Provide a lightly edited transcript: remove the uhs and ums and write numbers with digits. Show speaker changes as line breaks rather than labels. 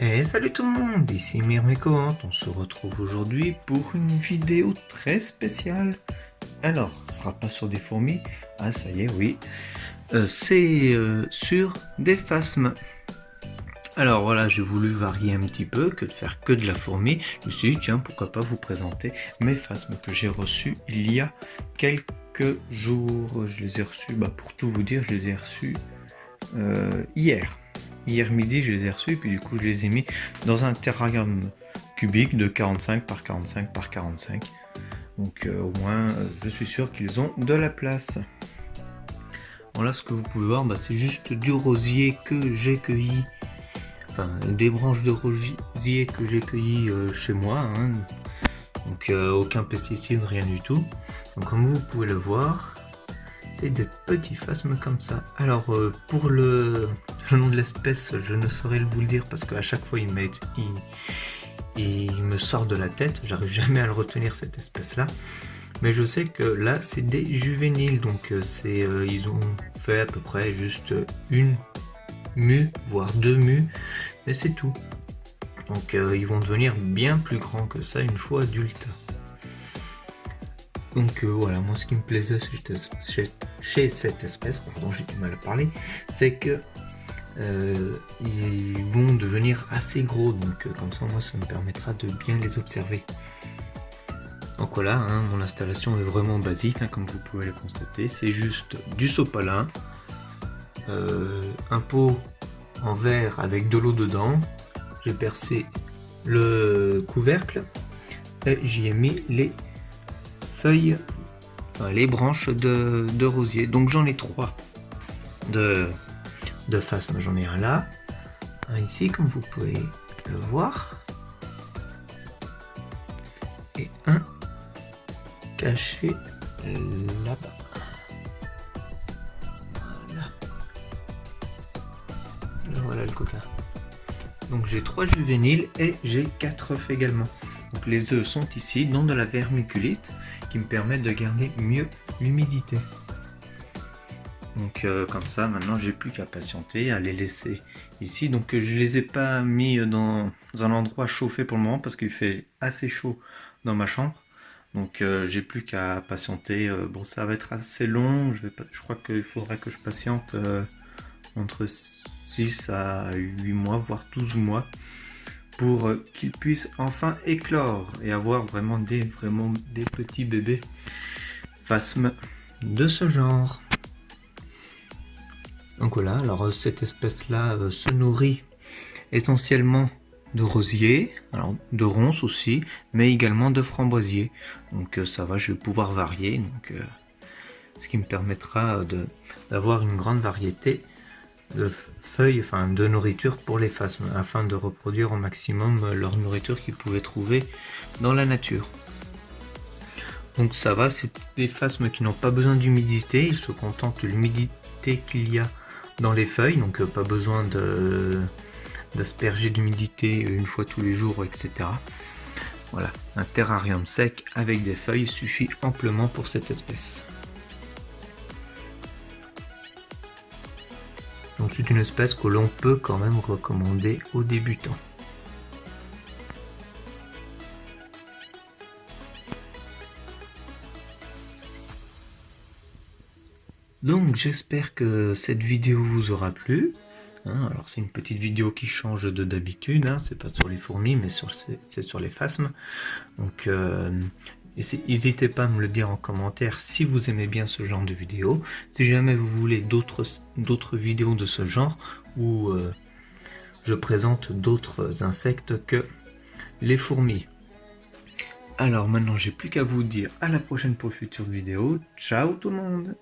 Et salut tout le monde, ici Myrmecoant, on se retrouve aujourd'hui pour une vidéo très spéciale. Alors, ce sera pas sur des fourmis, ah ça y est, oui, c'est sur des phasmes. Alors voilà, j'ai voulu varier un petit peu, que de faire que de la fourmi. Je me suis dit, tiens, pourquoi pas vous présenter mes phasmes que j'ai reçus il y a quelques jours. Je les ai reçus, pour tout vous dire, je les ai reçus hier. Hier midi, je les ai reçus, et puis du coup, je les ai mis dans un terrarium cubique de 45 par 45 par 45. Donc au moins, je suis sûr qu'ils ont de la place. Bon, là, ce que vous pouvez voir, c'est juste du rosier que j'ai cueilli. Enfin, des branches de rosier que j'ai cueilli chez moi. Hein. Donc aucun pesticide, rien du tout. Donc comme vous pouvez le voir, c'est des petits phasmes comme ça. Alors pour le nom de l'espèce, je ne saurais vous le dire parce qu'à chaque fois il me sort de la tête. J'arrive jamais à le retenir, cette espèce là. Mais je sais que là c'est des juvéniles, donc ils ont fait à peu près juste une mue, voire deux mues, mais c'est tout. Donc ils vont devenir bien plus grands que ça une fois adultes. Donc voilà, moi ce qui me plaisait chez cette espèce, pardon, j'ai du mal à parler, c'est que ils vont devenir assez gros, donc comme ça moi ça me permettra de bien les observer. Donc voilà, hein, mon installation est vraiment basique, hein, comme vous pouvez le constater. C'est juste du sopalin, un pot en verre avec de l'eau dedans. J'ai percé le couvercle et j'y ai mis les feuilles, les branches de rosier. Donc j'en ai trois de phasme. J'en ai un là, un ici comme vous pouvez le voir, et un caché là-bas. Voilà le coquin. Donc j'ai 3 juvéniles et j'ai 4 œufs également. Donc les œufs sont ici dans de la vermiculite qui me permet de garder mieux l'humidité. Donc comme ça maintenant j'ai plus qu'à patienter, à les laisser ici. Donc je les ai pas mis dans un endroit chauffé pour le moment parce qu'il fait assez chaud dans ma chambre. Donc j'ai plus qu'à patienter. Bon, ça va être assez long, je crois qu'il faudra que je patiente entre 6 à 8 mois, voire 12 mois, pour qu'ils puissent enfin éclore et avoir vraiment des petits bébés phasmes de ce genre. Donc voilà, alors cette espèce-là se nourrit essentiellement de rosier, alors de ronces aussi, mais également de framboisier. Donc ça va, je vais pouvoir varier, donc ce qui me permettra d'avoir une grande variété de feuilles, enfin de nourriture pour les phasmes, afin de reproduire au maximum leur nourriture qu'ils pouvaient trouver dans la nature. Donc ça va, c'est des phasmes qui n'ont pas besoin d'humidité, ils se contentent de l'humidité qu'il y a dans les feuilles, donc pas besoin d'asperger d'humidité une fois tous les jours, etc. Voilà, un terrarium sec avec des feuilles suffit amplement pour cette espèce. Donc c'est une espèce que l'on peut quand même recommander aux débutants. Donc j'espère que cette vidéo vous aura plu. Hein, alors c'est une petite vidéo qui change de d'habitude, hein, c'est pas sur les fourmis mais c'est sur les phasmes. Donc n'hésitez pas à me le dire en commentaire si vous aimez bien ce genre de vidéo. Si jamais vous voulez d'autres vidéos de ce genre où je présente d'autres insectes que les fourmis. Alors maintenant j'ai plus qu'à vous dire à la prochaine pour une future vidéo. Ciao tout le monde!